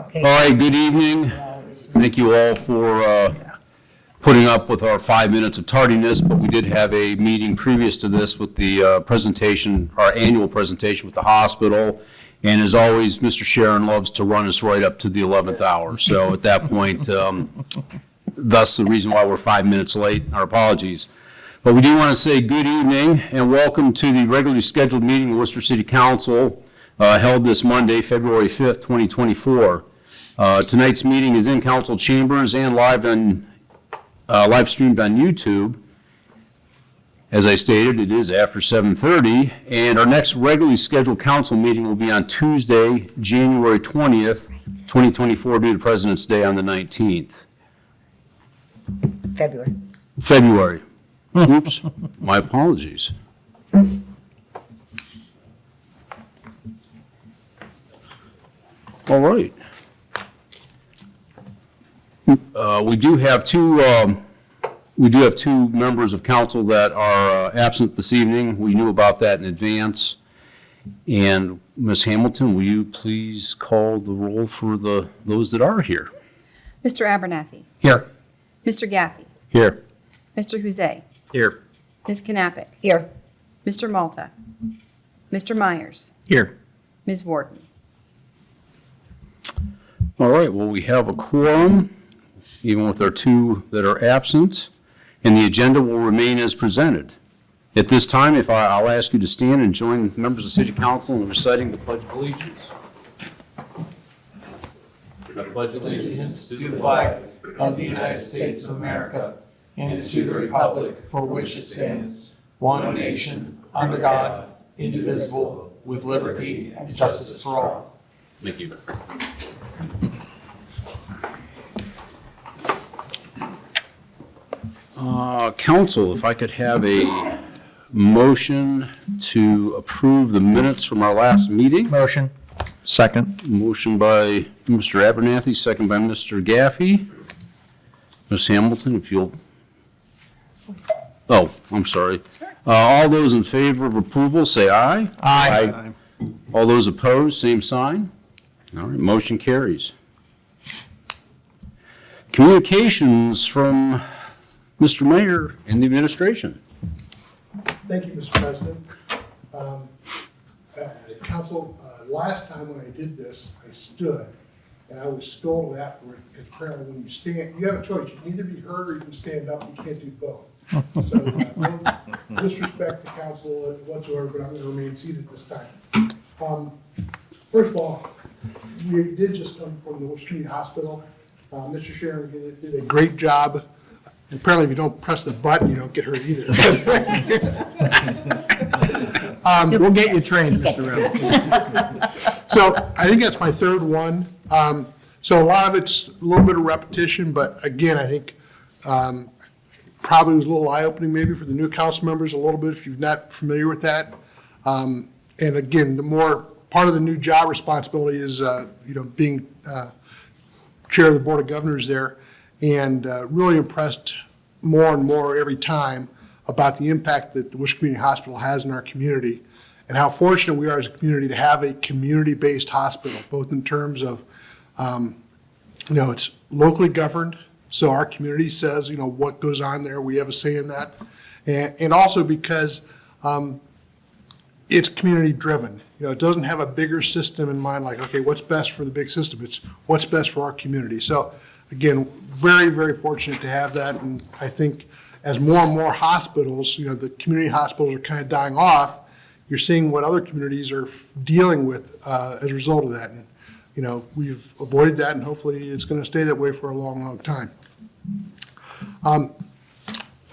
Okay. All right, good evening. Thank you all for putting up with our 5 minutes of tardiness, but we did have a meeting previous to this with the presentation, our annual presentation with the hospital. And as always, Mr. Sharon loves to run us right up to the 11th hour. So at that point, thus the reason why we're 5 minutes late, our apologies. But we do want to say good evening and welcome to the regularly scheduled meeting of Worcester City Council held this Monday, February 5th, 2024. Tonight's meeting is in council chambers and live streamed on YouTube. As I stated, it is after 7:30, and our next regularly scheduled council meeting will be on Tuesday, January 20th, 2024, due to President's Day on the 19th. February. Oops, my apologies. All right. We do have two members of council that are absent this evening. We knew about that in advance. And Ms. Hamilton, will you please call the roll for those that are here? Mr. Abernathy. Here. Mr. Gaffey. Here. Mr. Huzay. Here. Ms. Knappich. Here. Mr. Malta. Mr. Myers. Here. Ms. Warden. All right, well, we have a quorum, even with our two that are absent, and the agenda will remain as presented. At this time, I'll ask you to stand and join members of the City Council in reciting the Pledge of Allegiance. I pledge Allegiance to the flag of the United States of America and to the republic for which it stands, one nation, under God, indivisible, with liberty and justice for all. Thank you. Council, if I could have a motion to approve the minutes from our last meeting. Motion. Second. Motion by Mr. Abernathy, second by Mr. Gaffey. Ms. Hamilton, if you'll. Oh, I'm sorry. All those in favor of approval, say aye. Aye. All those opposed, same sign. All right, motion carries. Communications from Mr. Mayor and the administration. Thank you, Mr. President. Council, last time when I did this, I stood, and I was scolded afterward because apparently when you stand, you have a choice. You can either be heard or you can stand up. You can't do both. So no disrespect to council whatsoever, but I'm going to remain seated this time. First of all, we did just come from the Worcester Community Hospital. Mr. Sharon did a great job. Apparently, if you don't press the button, you don't get hurt either. We'll get you trained, Mr. Reynolds. So I think that's my third one. So a lot of it's a little bit of repetition, but again, I think probably was a little eye-opening maybe for the new council members a little bit if you're not familiar with that. And again, the more part of the new job responsibility is being chair of the Board of Governors there, and really impressed more and more every time about the impact that the Worcester Community Hospital has in our community and how fortunate we are as a community to have a community-based hospital, both in terms of, it's locally governed, so our community says, what goes on there, we have a say in that, and also because it's community-driven. It doesn't have a bigger system in mind, like, okay, what's best for the big system? It's what's best for our community. So, again, very, very fortunate to have that, and I think as more and more hospitals, the community hospitals are kind of dying off, you're seeing what other communities are dealing with as a result of that. And, we've avoided that, and hopefully it's going to stay that way for a long, long time.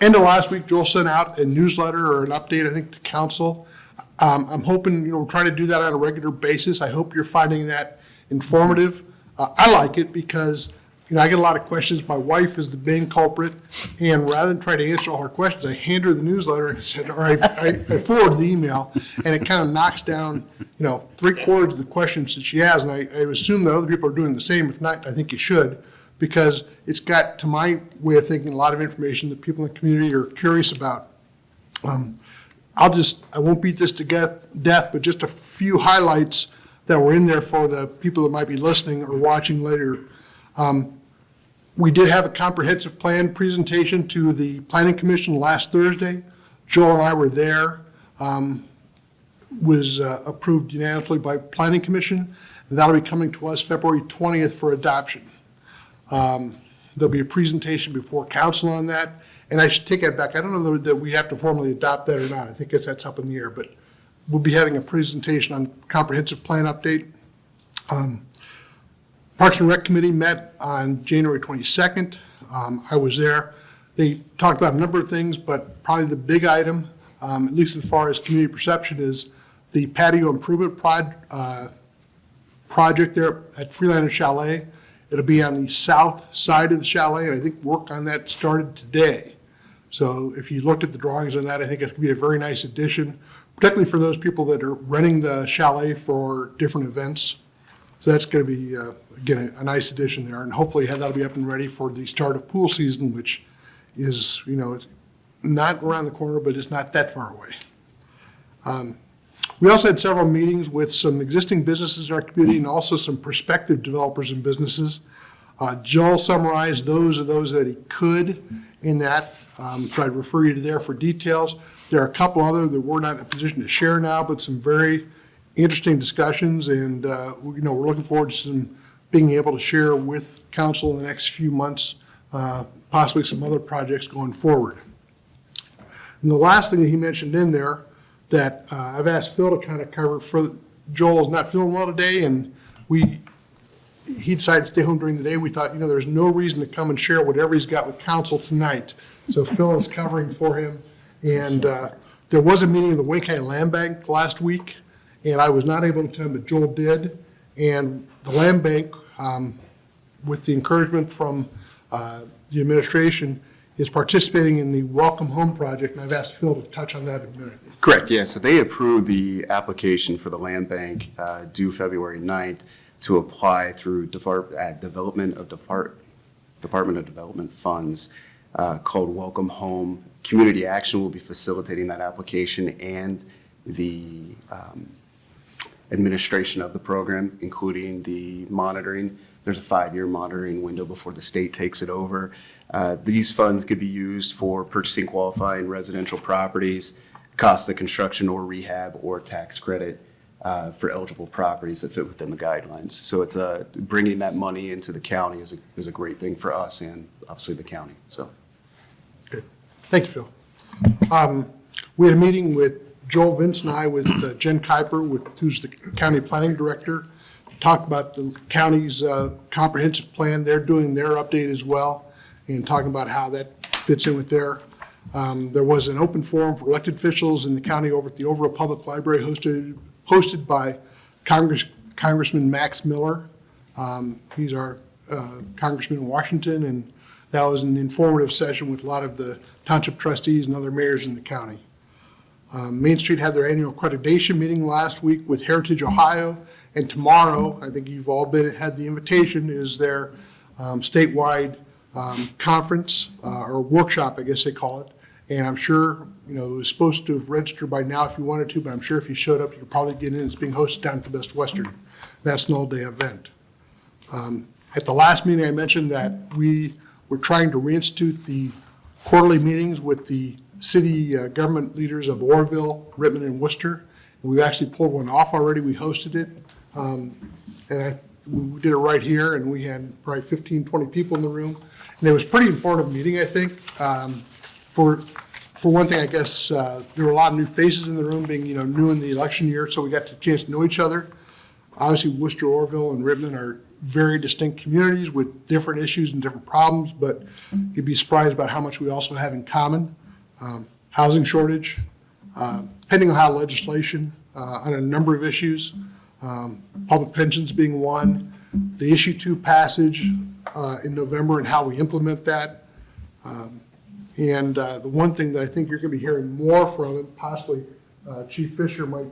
End of last week, Joel sent out a newsletter or an update, I think, to council. I'm hoping, we're trying to do that on a regular basis. I hope you're finding that informative. I like it because I get a lot of questions. My wife is the main culprit, and rather than try to answer all her questions, I hand her the newsletter and said, all right, I forward the email, and it kind of knocks down, 3/4 of the questions that she has, and I assume that other people are doing the same. If not, I think you should, because it's got, to my way of thinking, a lot of information that people in the community are curious about. I won't beat this to death, but just a few highlights that were in there for the people that might be listening or watching later. We did have a comprehensive plan presentation to the Planning Commission last Thursday. Joel and I were there. Was approved unanimously by Planning Commission. That'll be coming to us February 20th for adoption. There'll be a presentation before council on that. And I should take that back. I don't know that we have to formally adopt that or not. I think that's up in the air, but we'll be having a presentation on comprehensive plan update. Parks and Rec Committee met on January 22nd. I was there. They talked about a number of things, but probably the big item, at least as far as community perception, is the patio improvement project there at Freelander Chalet. It'll be on the south side of the chalet, and I think work on that started today. So if you looked at the drawings on that, I think it's going to be a very nice addition, particularly for those people that are renting the chalet for different events. So that's going to be, again, a nice addition there, and hopefully that'll be up and ready for the start of pool season, which is, it's not around the corner, but it's not that far away. We also had several meetings with some existing businesses in our community and also some prospective developers and businesses. Joel summarized those that he could in that, so I'd refer you to there for details. There are a couple other that we're not in a position to share now, but some very interesting discussions, and we're looking forward to being able to share with council in the next few months, possibly some other projects going forward. And the last thing that he mentioned in there that I've asked Phil to kind of cover, for Joel's not feeling well today, and he decided to stay home during the day. We thought, there's no reason to come and share whatever he's got with council tonight. So Phil is covering for him. And there was a meeting of the Wayne County Land Bank last week, and I was not able to attend, but Joel did. And the Land Bank, with the encouragement from the administration, is participating in the Welcome Home project, and I've asked Phil to touch on that in a minute. Correct, yeah. So they approved the application for the land bank due February 9th to apply through Department of Development funds called Welcome Home. Community Action will be facilitating that application and the administration of the program, including the monitoring. There's a 5-year monitoring window before the state takes it over. These funds could be used for purchasing qualifying residential properties, cost of construction or rehab, or tax credit for eligible properties that fit within the guidelines. So it's bringing that money into the county is a great thing for us and obviously the county. So, good. Thank you, Phil. We had a meeting with Joel Vince and I with Jen Kuiper, who's the county planning director. Talked about the county's comprehensive plan. They're doing their update as well, and talking about how that fits in with their. There was an open forum for elected officials in the county over at the Overall Public Library hosted by Congressman Max Miller. He's our congressman in Washington, and that was an informative session with a lot of the township trustees and other mayors in the county. Main Street had their annual accreditation meeting last week with Heritage Ohio, and tomorrow, I think you've all had the invitation, is their statewide conference or workshop, I guess they call it. And I'm sure, it was supposed to have registered by now if you wanted to, but I'm sure if you showed up, you could probably get in. It's being hosted down at the Best Western. That's an all-day event. At the last meeting, I mentioned that we were trying to reinstitute the quarterly meetings with the city government leaders of Orrville, Rittman, and Wooster. We actually pulled one off already. We hosted it. We did it right here, and we had probably 15, 20 people in the room. And it was a pretty informative meeting, I think. For one thing, I guess there were a lot of new faces in the room, being new in the election year, so we got a chance to know each other. Obviously, Wooster, Orrville, and Rittman are very distinct communities with different issues and different problems, but you'd be surprised about how much we also have in common. Housing shortage, pending Ohio legislation on a number of issues, public pensions being one, the Issue 2 passage in November and how we implement that. And the one thing that I think you're going to be hearing more from, and possibly Chief Fisher might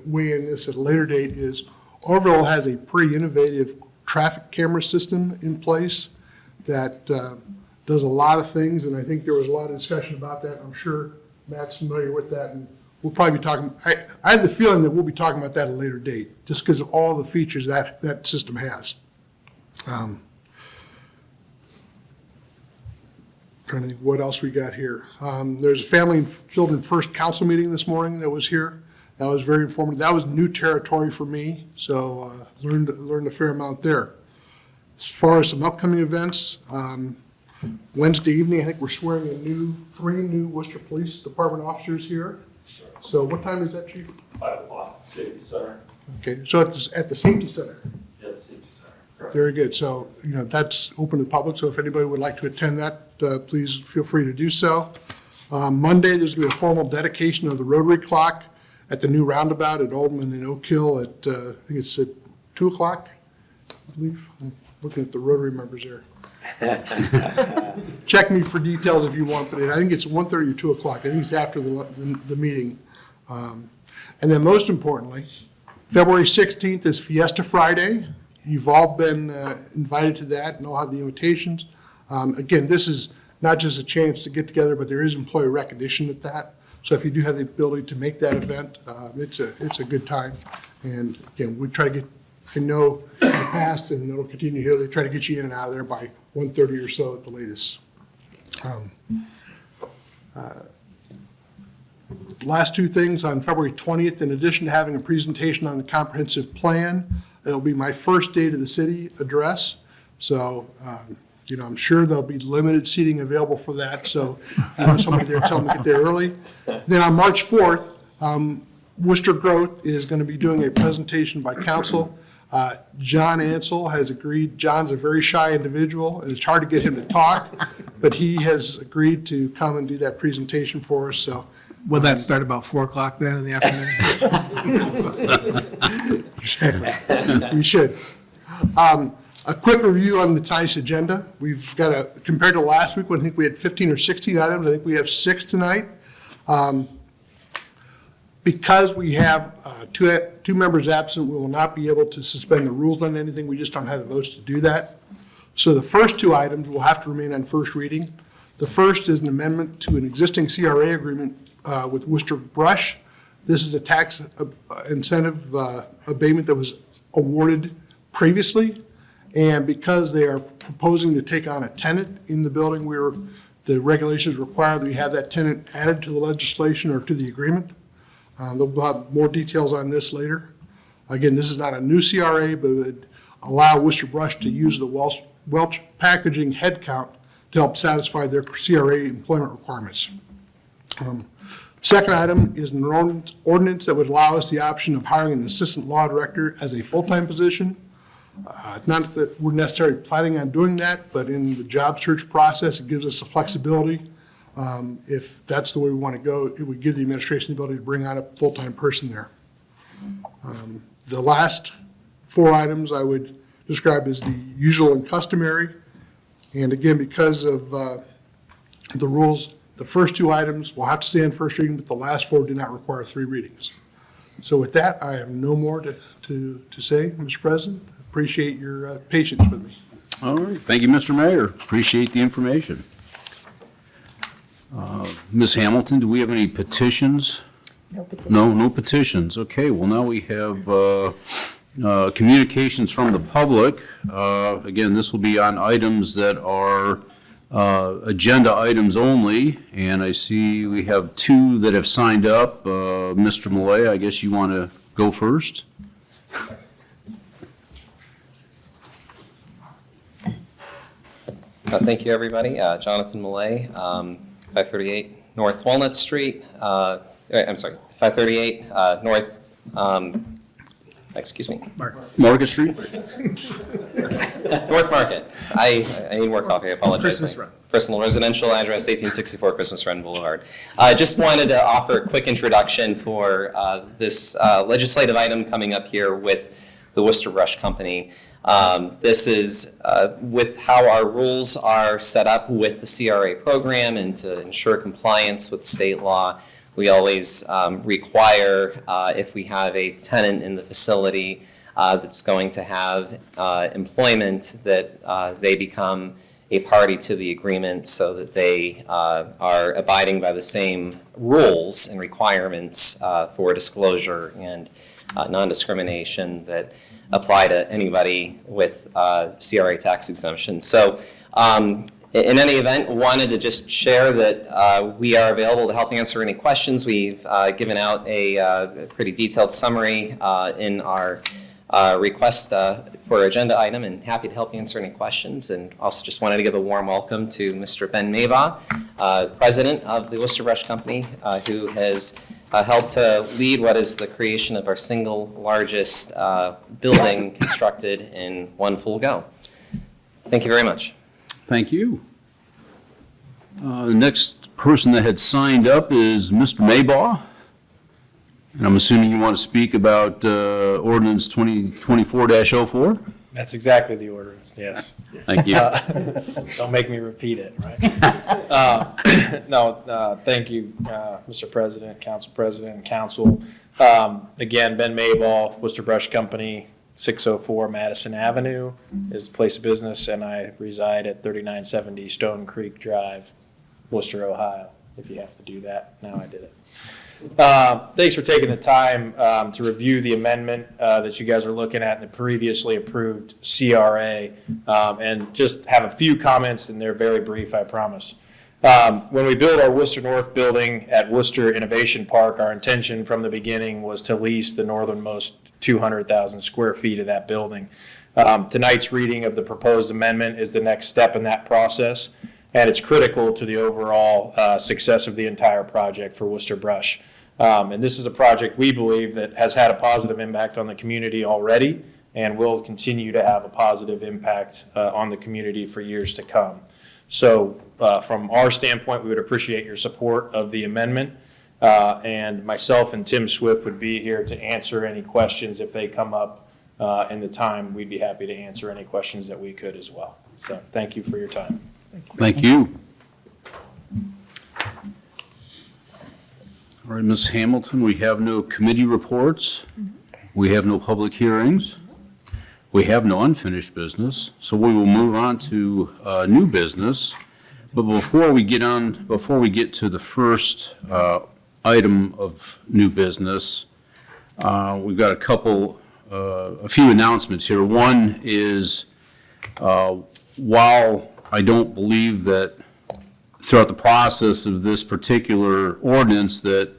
weigh in this at a later date, is Orrville has a pretty innovative traffic camera system in place that does a lot of things, and I think there was a lot of discussion about that. I'm sure Matt's familiar with that and we'll probably be talking, I have the feeling that we'll be talking about that at a later date, just because of all the features that system has. Trying to think what else we got here. There's a Family and Children First Council meeting this morning that was here. That was very informative. That was new territory for me, so learned a fair amount there. As far as some upcoming events, Wednesday evening, I think we're swearing in 3 new Worcester Police Department officers here. So what time is that, Chief? 5 o'clock, safety center. Okay, so at the Safety Center. Yeah, the safety center. Correct. Very good. So, that's open to the public, so if anybody would like to attend that, please feel free to do so. Monday, there's going to be a formal dedication of the Rotary Clock at the new roundabout at Oldman and Oak Hill at, I think it's at 2 o'clock, I believe. I'm looking at the Rotary members there. Check me for details if you want, but I think it's 1:30 or 2 o'clock. I think it's after the meeting. And then most importantly, February 16th is Fiesta Friday. You've all been invited to that and all have the invitations. Again, this is not just a chance to get together, but there is employee recognition at that. So if you do have the ability to make that event, it's a good time. And again, we try to get to know in the past, and it'll continue here. They try to get you in and out of there by 1:30 or so at the latest. Last 2 things, on February 20th, in addition to having a presentation on the comprehensive plan, it'll be my first day to the city address. So, I'm sure there'll be limited seating available for that. So if you want somebody there, tell them to get there early. Then on March 4th, Wooster Growth is going to be doing a presentation by council. John Ansel has agreed. John's a very shy individual, and it's hard to get him to talk, but he has agreed to come and do that presentation for us. So Will that start about 4 o'clock then in the afternoon? exactly, we should. A quick review on tonight's agenda. We've got compared to last week, when I think we had 15 or 16 items, I think we have 6 tonight. Because we have two members absent, we will not be able to suspend the rules on anything. We just don't have the votes to do that. So the first 2 items will have to remain on first reading. The first is an amendment to an existing CRA agreement with Wooster Brush. This is a tax incentive abatement that was awarded previously. And because they are proposing to take on a tenant in the building, the regulations require that we have that tenant added to the legislation or to the agreement. They'll have more details on this later. Again, this is not a new CRA, but it would allow Worcester Brush to use the Welch packaging headcount to help satisfy their CRA employment requirements. Second item is an ordinance that would allow us the option of hiring an assistant law director as a full-time position. Not that we're necessarily planning on doing that, but in the job search process, it gives us the flexibility. If that's the way we want to go, it would give the administration the ability to bring on a full-time person there. The last 4 items I would describe as the usual and customary. And again, because of the rules, the first 2 items will have to stand first reading, but the last 4 do not require 3 readings. So with that, I have no more to say, Mr. President. Appreciate your patience with me. All right, thank you, Mr. Mayor. Appreciate the information. Ms. Hamilton, do we have any petitions? No petitions. No petitions. Okay, well, now we have communications from the public. Again, this will be on items that are agenda items only, and I see we have 2 that have signed up. Mr. Millay, I guess you want to go first? Thank you, everybody. Jonathan Millay, 538 North Walnut Street. I'm sorry, 538 North, excuse me. Market Street? North Market. I need more coffee, I apologize. Christmas Run. Personal residential address, 1864 Christmas Run Boulevard. Just wanted to offer a quick introduction for this legislative item coming up here with the Wooster Brush Company. This is with how our rules are set up with the CRA program, and to ensure compliance with state law, we always require, if we have a tenant in the facility that's going to have employment, that they become a party to the agreement so that they are abiding by the same rules and requirements for disclosure and non-discrimination that apply to anybody with CRA tax exemption. So in any event, wanted to just share that we are available to help answer any questions. We've given out a pretty detailed summary in our request for agenda item, and happy to help answer any questions. And also just wanted to give a warm welcome to Mr. Ben Mabah, the president of the Wooster Brush Company, who has helped to lead what is the creation of our single largest building constructed in one full go. Thank you very much. Thank you. The next person that had signed up is Mr. Mabah. And I'm assuming you want to speak about ordinance 2024-04? That's exactly the ordinance, yes. Thank you. Don't make me repeat it, right? Thank you, Mr. President, Council President, and Council. Again, Ben Mabah, Wooster Brush Company, 604 Madison Avenue is the place of business, and I reside at 3970 Stone Creek Drive, Wooster, Ohio. If you have to do that, now I did it. Thanks for taking the time to review the amendment that you guys are looking at in the previously approved CRA, and just have a few comments, and they're very brief, I promise. When we built our Wooster North building at Wooster Innovation Park, our intention from the beginning was to lease the northernmost 200,000 square feet of that building. Tonight's reading of the proposed amendment is the next step in that process, and it's critical to the overall success of the entire project for Wooster Brush. And this is a project we believe that has had a positive impact on the community already and will continue to have a positive impact on the community for years to come. So from our standpoint, we would appreciate your support of the amendment. And myself and Tim Swift would be here to answer any questions if they come up in the time. We'd be happy to answer any questions that we could as well. So thank you for your time. Thank you. All right, Ms. Hamilton, we have no committee reports. We have no public hearings. We have no unfinished business, so we will move on to new business. But before we get to the first item of new business, we've got a few announcements here. One is, while I don't believe that throughout the process of this particular ordinance that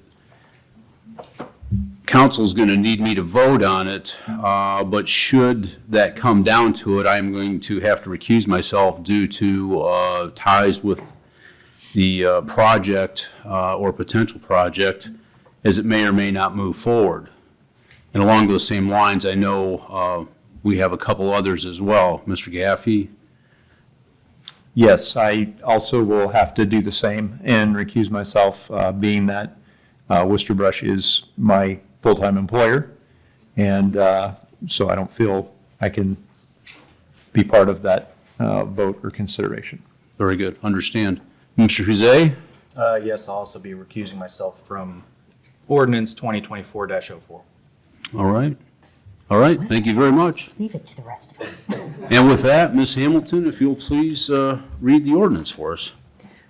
council's going to need me to vote on it, but should that come down to it, I'm going to have to recuse myself due to ties with the project or potential project, as it may or may not move forward. And along those same lines, I know we have a couple others as well. Mr. Gaffey? Yes, I also will have to do the same and recuse myself, being that Wooster Brush is my full-time employer, and so I don't feel I can be part of that vote or consideration. Very good. Understand. Mr. Jose? Yes, I'll also be recusing myself from ordinance 2024-04. All right. All right. Thank you very much. Leave it to the rest of us. And with that, Ms. Hamilton, if you'll please read the ordinance for us.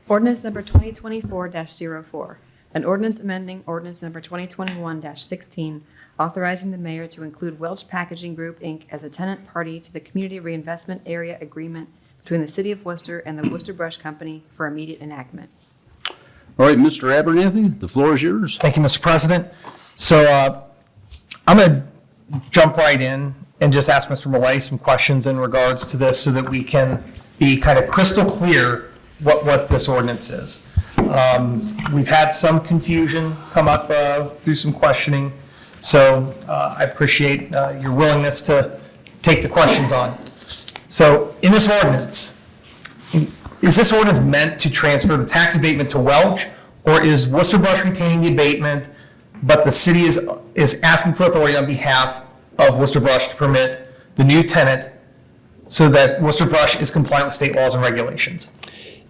Ordinance number 2024-04, an ordinance amending ordinance number 2021-16, authorizing the mayor to include Welch Packaging Group, Inc. as a tenant party to the Community Reinvestment Area Agreement between the City of Wooster and the Wooster Brush Company for immediate enactment. All right, Mr. Abernathy, the floor is yours. Thank you, Mr. President. So I'm going to jump right in and just ask Mr. Millay some questions in regards to this so that we can be kind of crystal clear what this ordinance is. We've had some confusion come up through some questioning, so I appreciate your willingness to take the questions on. So in this ordinance, is this ordinance meant to transfer the tax abatement to Welch, or is Wooster Brush retaining the abatement, but the city is asking for authority on behalf of Wooster Brush to permit the new tenant so that Wooster Brush is compliant with state laws and regulations?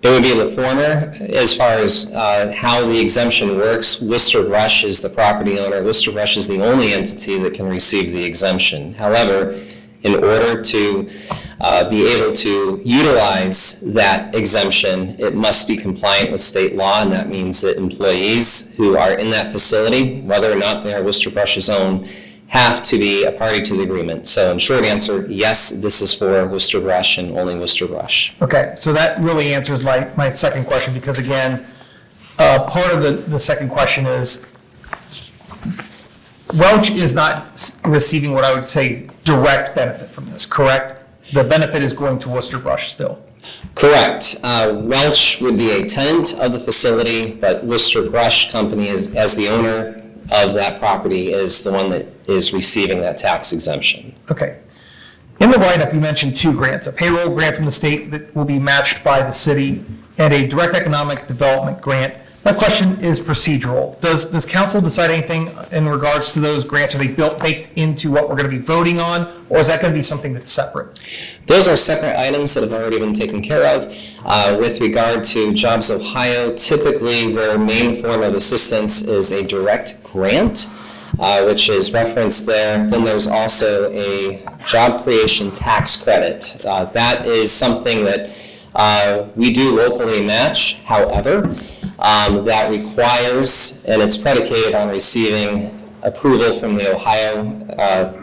It would be the former. As far as how the exemption works, Wooster Brush is the property owner. Wooster Brush is the only entity that can receive the exemption. However, in order to be able to utilize that exemption, it must be compliant with state law, and that means that employees who are in that facility, whether or not they are Wooster Brush's own, have to be a party to the agreement. So in short answer, yes, this is for Wooster Brush and only Wooster Brush. Okay, so that really answers my second question, because again, part of the second question is, Welch is not receiving what I would say direct benefit from this, correct? The benefit is going to Wooster Brush still. Correct. Welch would be a tenant of the facility, but Wooster Brush Company, is, as the owner of that property, is the one that is receiving that tax exemption. Okay. In the write-up, you mentioned two grants, a payroll grant from the state that will be matched by the city, and a direct economic development grant. My question is procedural. Does council decide anything in regards to those grants? Are they baked into what we're going to be voting on, or is that going to be something that's separate? Those are separate items that have already been taken care of. With regard to Jobs Ohio, typically their main form of assistance is a direct grant, which is referenced there. Then there's also a job creation tax credit. That is something that we do locally match. However, that requires, and it's predicated on receiving approval from the Ohio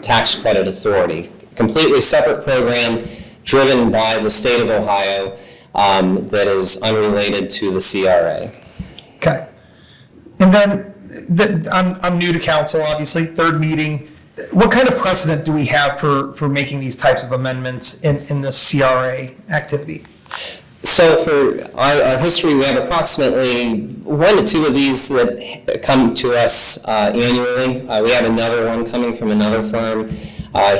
Tax Credit Authority. Completely separate program driven by the state of Ohio that is unrelated to the CRA. Okay. And then, I'm new to council, obviously, third meeting. What kind of precedent do we have for making these types of amendments in the CRA activity? So for our history, we have approximately 1 to 2 of these that come to us annually. We have another one coming from another firm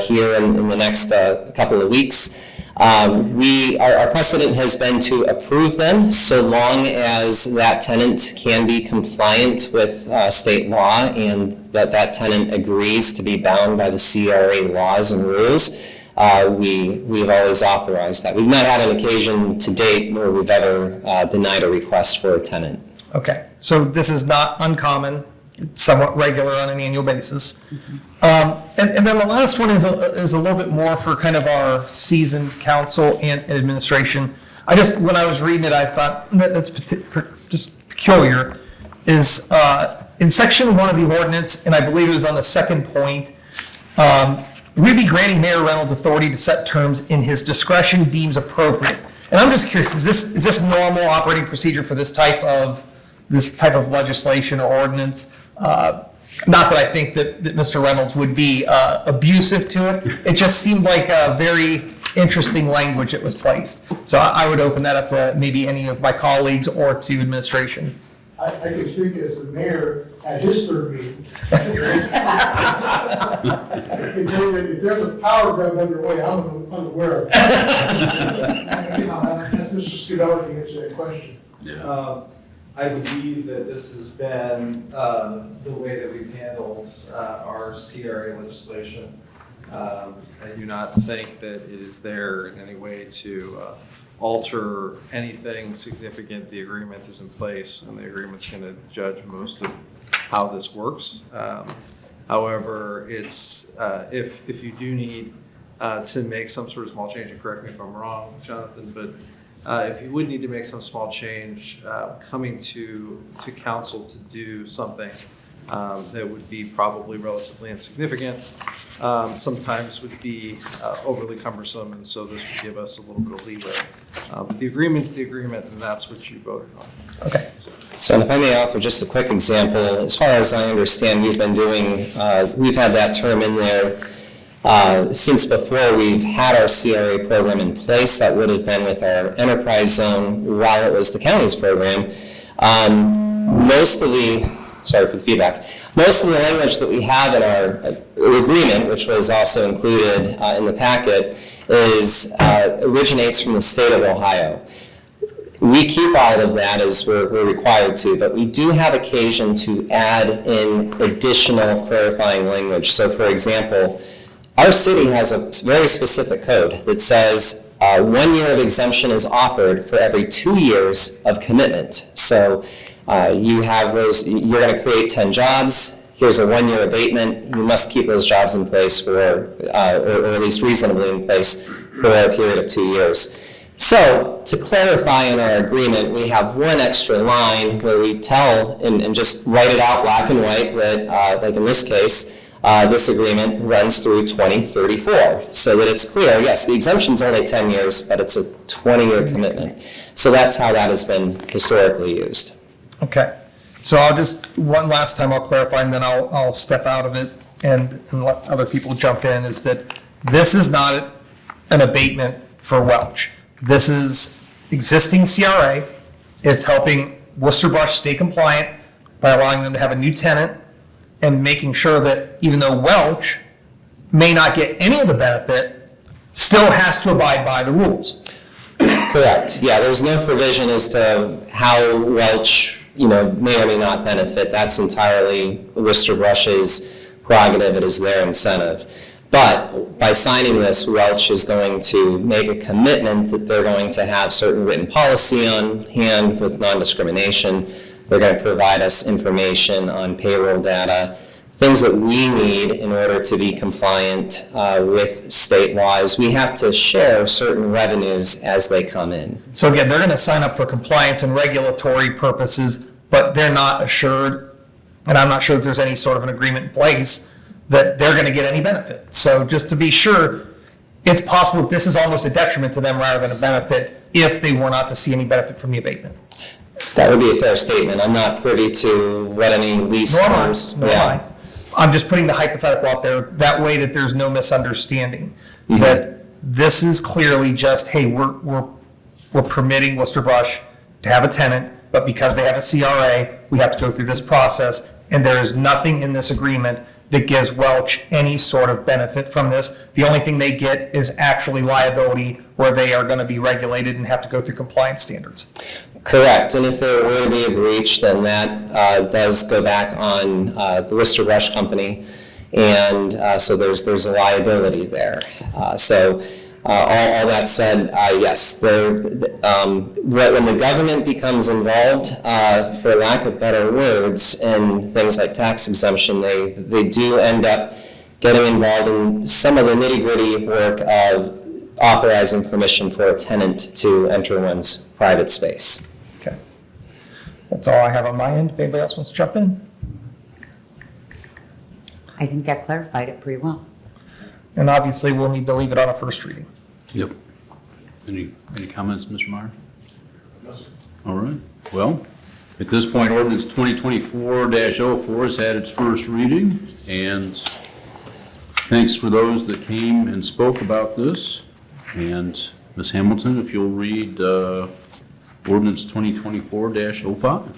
here in the next couple of weeks. Our precedent has been to approve them so long as that tenant can be compliant with state law and that tenant agrees to be bound by the CRA laws and rules. We've always authorized that. We've not had an occasion to date where we've ever denied a request for a tenant. Okay, so this is not uncommon, it's somewhat regular on an annual basis. And then the last one is a little bit more for kind of our seasoned council and administration. When I was reading it, I thought that's just peculiar, is in section 1 of the ordinance, and I believe it was on the second point, we'd be granting Mayor Reynolds authority to set terms in his discretion deems appropriate. And I'm just curious, is this normal operating procedure for this type of legislation or ordinance? Not that I think that Mr. Reynolds would be abusive to it. It just seemed like a very interesting language that was placed. So I would open that up to maybe any of my colleagues or to administration. I can speak as the mayor at his third meeting. I can tell you that if there's a power grab underway, I'm unaware of it. That's Mr. Scudero to answer that question. I believe that this has been the way that we've handled our CRA legislation. I do not think that it is there in any way to alter anything significant. The agreement is in place, and the agreement's going to judge most of how this works. However, it's if you do need to make some sort of small change, and correct me if I'm wrong, Jonathan, but if you would need to make some small change, coming to council to do something that would be probably relatively insignificant, sometimes would be overly cumbersome, and so this would give us a little bit of leeway. But the agreement's the agreement, and that's what you voted on. Okay. So if I may offer just a quick example, as far as I understand, we've had that term in there since before we've had our CRA program in place. That would have been with our enterprise zone while it was the county's program. Sorry for the feedback. Most of the language that we have in our agreement, which was also included in the packet, originates from the state of Ohio. We keep all of that as we're required to, but we do have occasion to add in additional clarifying language. So for example, our city has a very specific code that says 1 year of exemption is offered for every 2 years of commitment. So you have those, you're going to create 10 jobs, here's a 1-year abatement, you must keep those jobs in place for, or at least reasonably in place for a period of 2 years. So, to clarify in our agreement, we have one extra line where we tell, and just write it out black and white, that, like in this case, this agreement runs through 2034, so that it's clear, yes, the exemption's only 10 years, but it's a 20-year commitment. So that's how that has been historically used. Okay, so I'll just, one last time I'll clarify, and then I'll step out of it and let other people jump in, is that this is not an abatement for Welch. This is existing CRA. It's helping Wooster Brush stay compliant by allowing them to have a new tenant and making sure that even though Welch may not get any of the benefit, still has to abide by the rules. Correct, yeah, there's no provision as to how Welch, may or may not benefit. That's entirely Wooster Brush's prerogative, it is their incentive. But by signing this, Welch is going to make a commitment that they're going to have certain written policy on hand with non-discrimination. They're going to provide us information on payroll data, things that we need in order to be compliant with state laws. We have to share certain revenues as they come in. So again, they're going to sign up for compliance and regulatory purposes, but they're not assured, and I'm not sure that there's any sort of an agreement in place, that they're going to get any benefit. So just to be sure, it's possible that this is almost a detriment to them rather than a benefit if they were not to see any benefit from the abatement. That would be a fair statement. I'm not privy to what any lease terms. Nor am I. I'm just putting the hypothetical out there, that way that there's no misunderstanding. That this is clearly just, hey, we're permitting Wooster Brush to have a tenant, but because they have a CRA, we have to go through this process, and there is nothing in this agreement that gives Welch any sort of benefit from this. The only thing they get is actually liability, where they are going to be regulated and have to go through compliance standards. Correct, and if there were to be a breach, then that does go back on the Wooster Brush Company, and so there's a liability there. All that said, yes, when the government becomes involved, for lack of better words, in things like tax exemption, they do end up getting involved in some of the nitty-gritty work of authorizing permission for a tenant to enter one's private space. Okay. That's all I have on my end. If anybody else wants to jump in? I think that clarified it pretty well. And obviously, we'll need to leave it on a first reading. Yep. Any comments, Mr. Meyer? No, sir. All right. Well, at this point, ordinance 2024-04 has had its first reading, and thanks for those that came and spoke about this. And Ms. Hamilton, if you'll read ordinance 2024-05.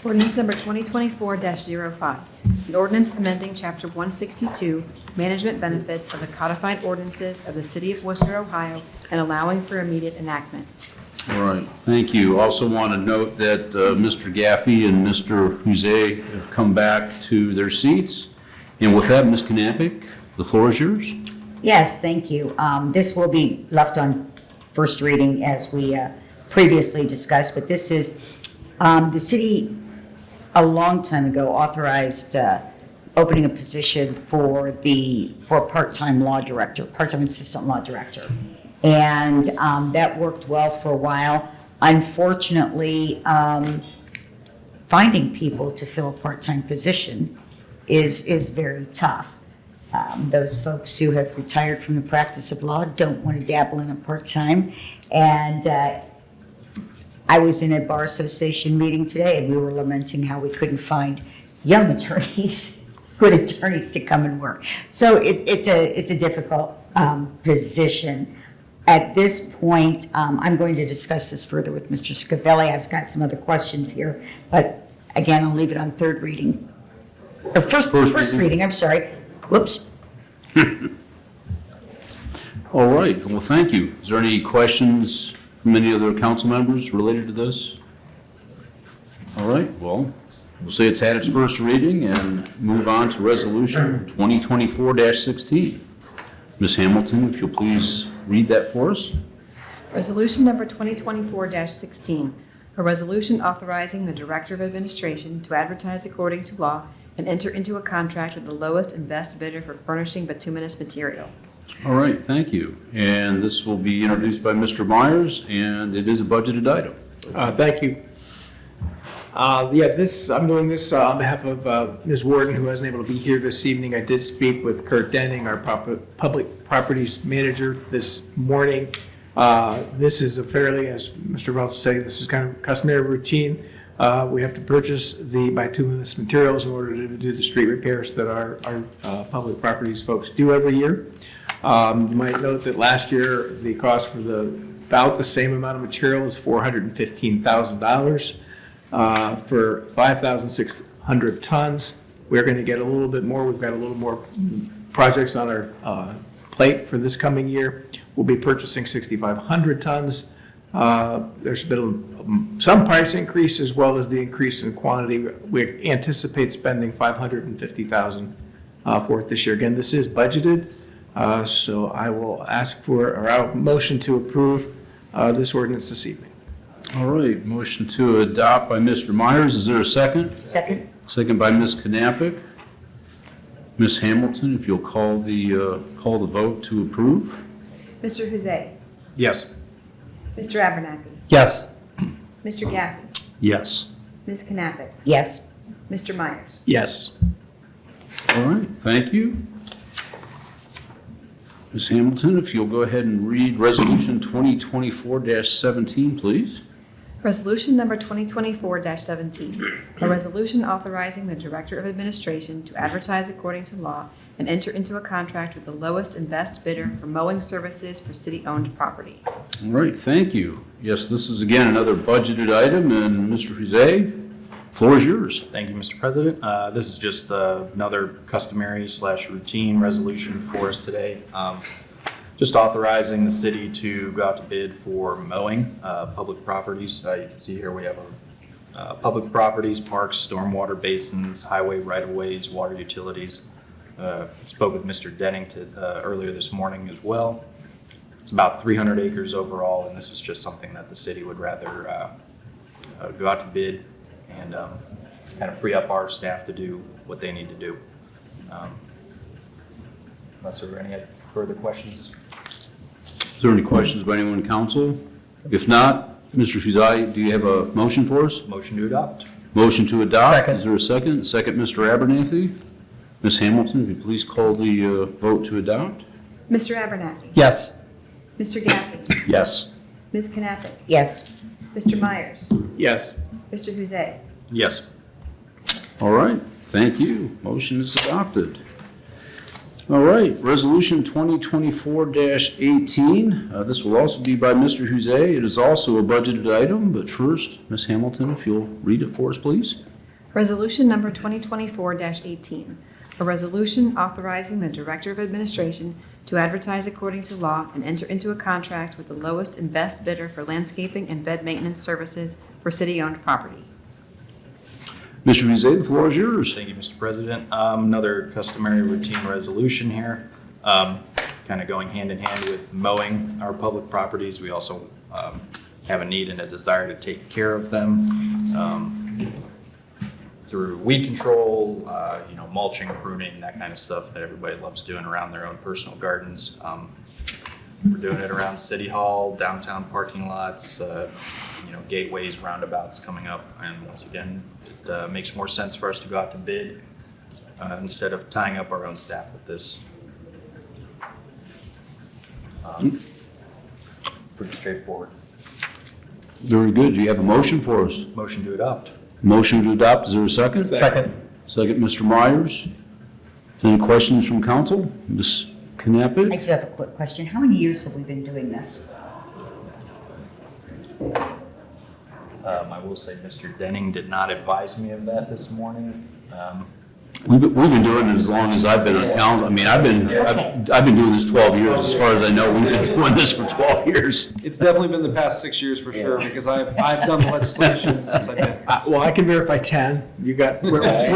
Ordinance number 2024-05, an ordinance amending Chapter 162, Management Benefits of the Codified Ordinances of the City of Worcester, Ohio, and allowing for immediate enactment. All right, thank you. Also want to note that Mr. Gaffey and Mr. Huzet have come back to their seats. And with that, Ms. Knappich, the floor is yours. Yes, thank you. This will be left on first reading as we previously discussed, but this is, the city a long time ago authorized opening a position for part-time law director, part-time assistant law director. And that worked well for a while. Unfortunately, finding people to fill a part-time position is very tough. Those folks who have retired from the practice of law don't want to dabble in a part-time. And I was in a bar association meeting today, and we were lamenting how we couldn't find young attorneys, good attorneys to come and work. So it's a difficult position. At this point, I'm going to discuss this further with Mr. Scavelli. I've got some other questions here, but again, I'll leave it on third reading. Or first reading, I'm sorry. Whoops. All right, well, thank you. Is there any questions from any other council members related to this? All right, well, we'll say it's had its first reading and move on to resolution 2024-16. Ms. Hamilton, if you'll please read that for us. Resolution number 2024-16, a resolution authorizing the Director of Administration to advertise according to law and enter into a contract with the lowest and best bidder for furnishing bituminous material. All right, thank you. And this will be introduced by Mr. Myers, and it is a budgeted item. Thank you. I'm doing this on behalf of Ms. Warden, who wasn't able to be here this evening. I did speak with Kurt Denning, our public properties manager, this morning. This is a fairly, as Mr. Welch said, this is kind of customary routine. We have to purchase the bituminous materials in order to do the street repairs that our public properties folks do every year. You might note that last year, the cost for about the same amount of material was $415,000. For 5,600 tons. We're going to get a little bit more. We've got a little more projects on our plate for this coming year. We'll be purchasing 6,500 tons. There's been some price increase as well as the increase in quantity. We anticipate spending $550,000 for it this year. Again, this is budgeted, so I will ask for, or I'll motion to approve this ordinance this evening. All right, motion to adopt by Mr. Myers. Is there a second? Second? Second by Ms. Knappich. Ms. Hamilton, if you'll call the vote to approve. Mr. Huzay. Yes. Mr. Abernathy. Yes. Mr. Gaffey. Yes. Ms. Knappich. Yes. Mr. Myers. Yes. All right, thank you. Ms. Hamilton, if you'll go ahead and read Resolution 2024-17, please. Resolution number 2024-17, a resolution authorizing the Director of Administration to advertise according to law and enter into a contract with the lowest and best bidder for mowing services for city-owned property. All right, thank you. Yes, this is again another budgeted item, and Mr. Huzay, floor is yours. Thank you, Mr. President. This is just another customary / routine resolution for us today. Just authorizing the city to go out to bid for mowing public properties. You can see here we have public properties, parks, stormwater basins, highway right-of-ways, water utilities. Spoke with Mr. Denning earlier this morning as well. It's about 300 acres overall, and this is just something that the city would rather go out to bid and kind of free up our staff to do what they need to do. Unless there are any further questions. Is there any questions by anyone in council? If not, Mr. Huzay, do you have a motion for us? Motion to adopt. Motion to adopt. Second. Is there a second? Second, Mr. Abernathy. Ms. Hamilton, if you please call the vote to adopt. Mr. Abernathy. Yes. Mr. Gaffey. Yes. Ms. Knappich. Yes. Mr. Myers. Yes. Mr. Huzay. Yes. All right, thank you. Motion is adopted. All right, Resolution 2024-18. This will also be by Mr. Huzay. It is also a budgeted item, but first, Ms. Hamilton, if you'll read it for us, please. Resolution number 2024-18, a resolution authorizing the Director of Administration to advertise according to law and enter into a contract with the lowest and best bidder for landscaping and bed maintenance services for city-owned property. Mr. Huzay, the floor is yours. Thank you, Mr. President. Another customary routine resolution here, kind of going hand in hand with mowing our public properties. We also have a need and a desire to take care of them through weed control, mulching, pruning, that kind of stuff that everybody loves doing around their own personal gardens. We're doing it around City Hall, downtown parking lots, gateways, roundabouts coming up. And once again, it makes more sense for us to go out to bid instead of tying up our own staff with this. Pretty straightforward. Very good. Do you have a motion for us? Motion to adopt. Motion to adopt. Is there a second? Second. Second, Mr. Myers. Any questions from council? Ms. Knappich? I do have a quick question. How many years have we been doing this? I will say Mr. Denning did not advise me of that this morning. We've been doing it as long as I've been on council. I mean, I've been doing this 12 years. As far as I know, we've been doing this for 12 years. It's definitely been the past 6 years for sure, because I've done the legislation since I've been. Well, I can verify 10. You got, we're bidding,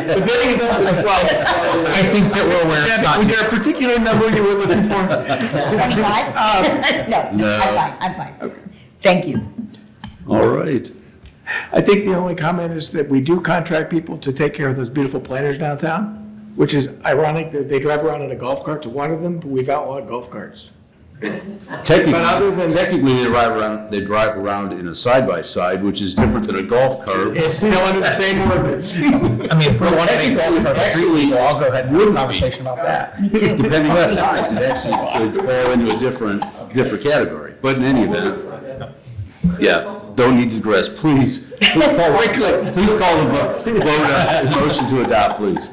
the bidding is up to 12. I think that we're aware it's not. Was there a particular number you were looking for? 25? No, No. I'm fine. Okay. Thank you. All right. I think the only comment is that we do contract people to take care of those beautiful planters downtown, which is ironic that they drive around in a golf cart to water them, but we've outlawed golf carts. Technically, they drive around in a side-by-side, which is different than a golf cart. It's still under the same ordinance. I mean, if we want to make golf cart street, well, I'll go ahead and have a conversation about that. Depending on the size, it actually could fall into a different category. But in any event, yeah, don't need to digress. Please call the vote, motion to adopt, please.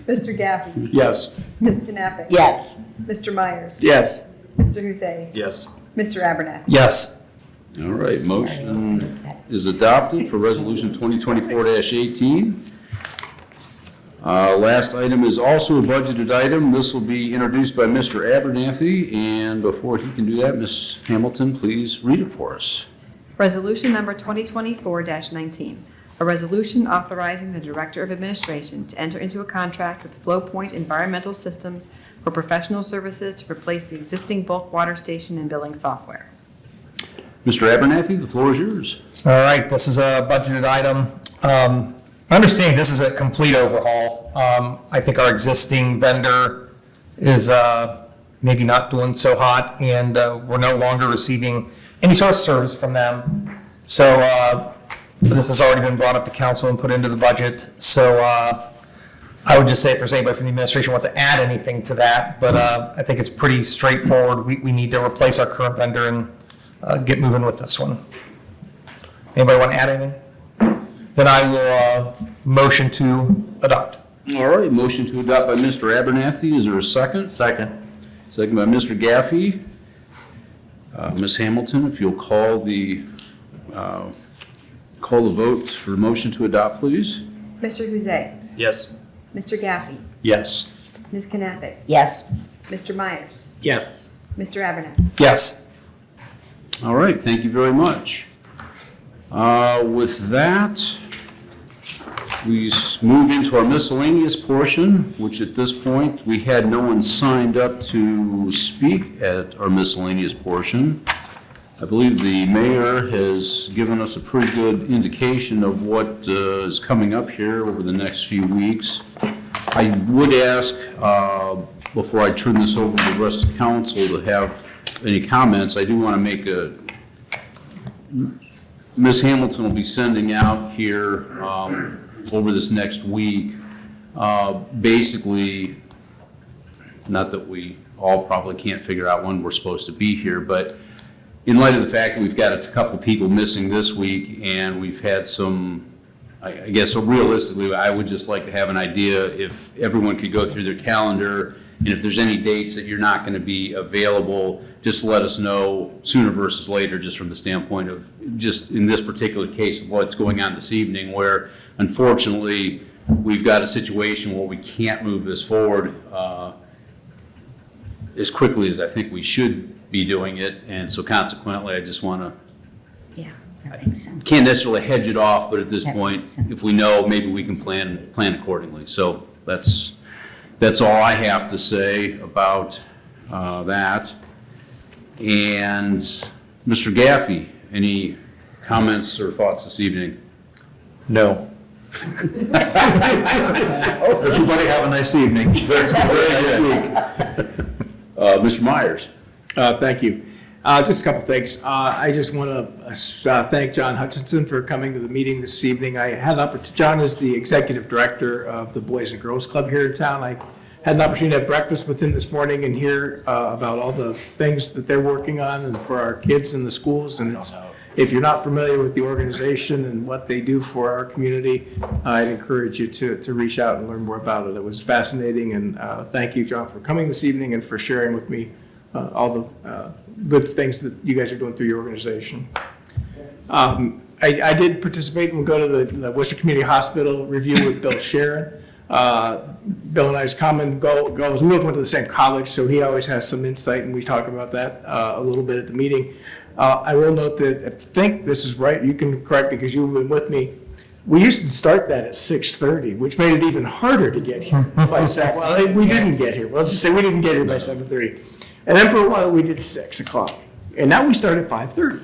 Mr. Gaffey. Yes. Ms. Knappich. Yes. Mr. Myers. Yes. Mr. Hussein. Yes. Mr. Abernathy. Yes. All right, motion is adopted for Resolution 2024-18. Last item is also a budgeted item. This will be introduced by Mr. Abernathy, and before he can do that, Ms. Hamilton, please read it for us. Resolution number 2024-19, a resolution authorizing the Director of Administration to enter into a contract with Flowpoint Environmental Systems for professional services to replace the existing bulk water station and billing software. Mr. Abernathy, the floor is yours. All right, this is a budgeted item. I understand this is a complete overhaul. I think our existing vendor is maybe not doing so hot, and we're no longer receiving any sort of service from them. So this has already been brought up to council and put into the budget. So I would just say if there's anybody from the administration who wants to add anything to that, but I think it's pretty straightforward. We need to replace our current vendor and get moving with this one. Anybody want to add anything? Then I will motion to adopt. All right, motion to adopt by Mr. Abernathy. Is there a second? Second. Second by Mr. Gaffey. Ms. Hamilton, if you'll call the vote for motion to adopt, please. Mr. Hussein. Yes. Mr. Gaffey. Yes. Ms. Knappich. Yes. Mr. Myers. Yes. Mr. Abernathy. Yes. All right, thank you very much. With that, we move into our miscellaneous portion, which at this point, we had no one signed up to speak at our miscellaneous portion. I believe the mayor has given us a pretty good indication of what is coming up here over the next few weeks. I would ask, before I turn this over to the rest of council to have any comments, I do want to make Ms. Hamilton will be sending out here over this next week, basically, not that we all probably can't figure out when we're supposed to be here, but in light of the fact that we've got a couple people missing this week and we've had some, I guess, so realistically, I would just like to have an idea if everyone could go through their calendar, and if there's any dates that you're not going to be available, just let us know sooner versus later, just from the standpoint of just in this particular case of what's going on this evening, where unfortunately we've got a situation where we can't move this forward as quickly as I think we should be doing it, and so consequently I just want to, Yeah, that makes sense. can't necessarily hedge it off, but at this That point, makes sense. if we know, maybe we can plan accordingly. So that's all I have to say about that. And Mr. Gaffey, any comments or thoughts this evening? No. Everybody have a nice evening. That's very good. Mr. Myers? Thank you. Just a couple things. I just want to thank John Hutchinson for coming to the meeting this evening. I had John is the executive director of the Boys and Girls Club here in town. I had an opportunity to have breakfast with him this morning and hear about all the things that they're working on and for our kids in the schools. And if you're not familiar with the organization and what they do for our community, I'd encourage you to reach out and learn more about it. It was fascinating, and thank you, John, for coming this evening and for sharing with me all the good things that you guys are doing through your organization. I did participate and go to the Worcester Community Hospital review with Bill Sharon. Bill and I's common goal is we both went to the same college, so he always has some insight, and we talk about that a little bit at the meeting. I will note that I think this is right, you can correct me because you've been with me. We used to start that at 6:30, which made it even harder to get here by 7. Well, we didn't get here. Well, let's just say we didn't get here by 7:30. And then for a while, we did 6 o'clock. And now we start at 5:30.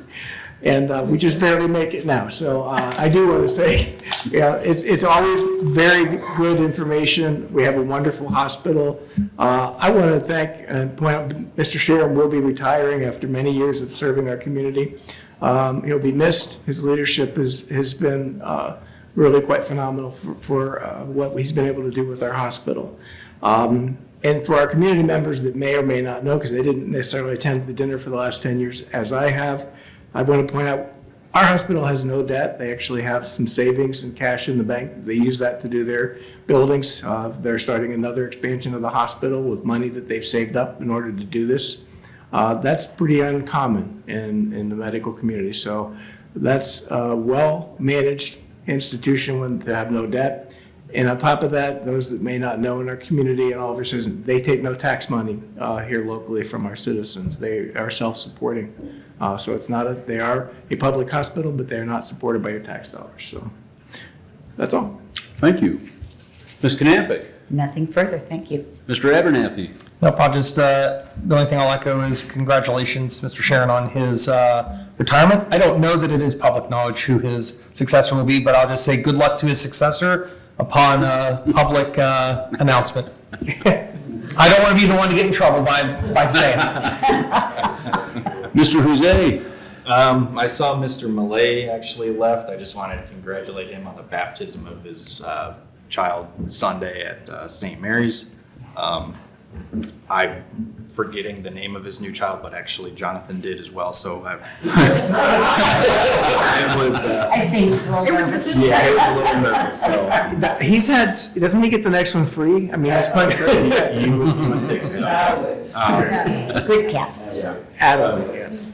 and we just barely make it now. So I do want to say, it's always very good information. We have a wonderful hospital. I want to thank and point out Mr. Sharon will be retiring after many years of serving our community. He'll be missed. His leadership has been really quite phenomenal for what he's been able to do with our hospital. And for our community members that may or may not know, because they didn't necessarily attend the dinner for the last 10 years as I have, I want to point out our hospital has no debt. They actually have some savings and cash in the bank. They use that to do their buildings. They're starting another expansion of the hospital with money that they've saved up in order to do this. That's pretty uncommon in the medical community. So that's a well-managed institution when they have no debt. And on top of that, those that may not know in our community and all of our citizens, they take no tax money here locally from our citizens. They are self-supporting. So it's not they are a public hospital, but they're not supported by your tax dollars. So that's all. Thank you. Ms. Knappich. Nothing further, thank you. Mr. Abernathy. Nope, I'll just, the only thing I'll echo is congratulations, Mr. Sharon, on his retirement. I don't know that it is public knowledge who his successor will be, but I'll just say good luck to his successor upon public announcement. I don't want to be the one to get in trouble by saying it. Mr. Jose. I saw Mr. Malay actually left. I just wanted to congratulate him on the baptism of his child Sunday at St. Mary's. I'm forgetting the name of his new child, but actually Jonathan did as well, so it was... I'd say he's a little nervous. Yeah, I was a little nervous, so... Doesn't he get the next one free? I mean, that's quite crazy. You would think so. Good cat. Adam, yes.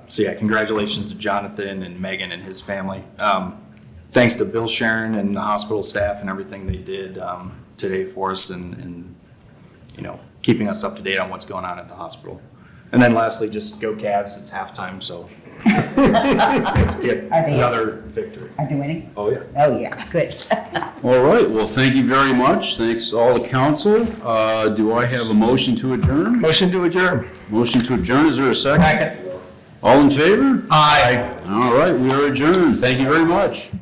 So yeah, congratulations to Jonathan and Megan and his family. Thanks to Bill Sharon and the hospital staff and everything they did today for us and keeping us up to date on what's going on at the hospital. And then lastly, just go Cavs, it's halftime, so let's get another victory. Are they winning? Oh, yeah. Oh, yeah, good. All right, well, thank you very much. Thanks all the council. Do I have a motion to adjourn? Motion to adjourn. Motion to adjourn, is there a second? Second. All in favor? Aye. All right, we are adjourned. Thank you very much.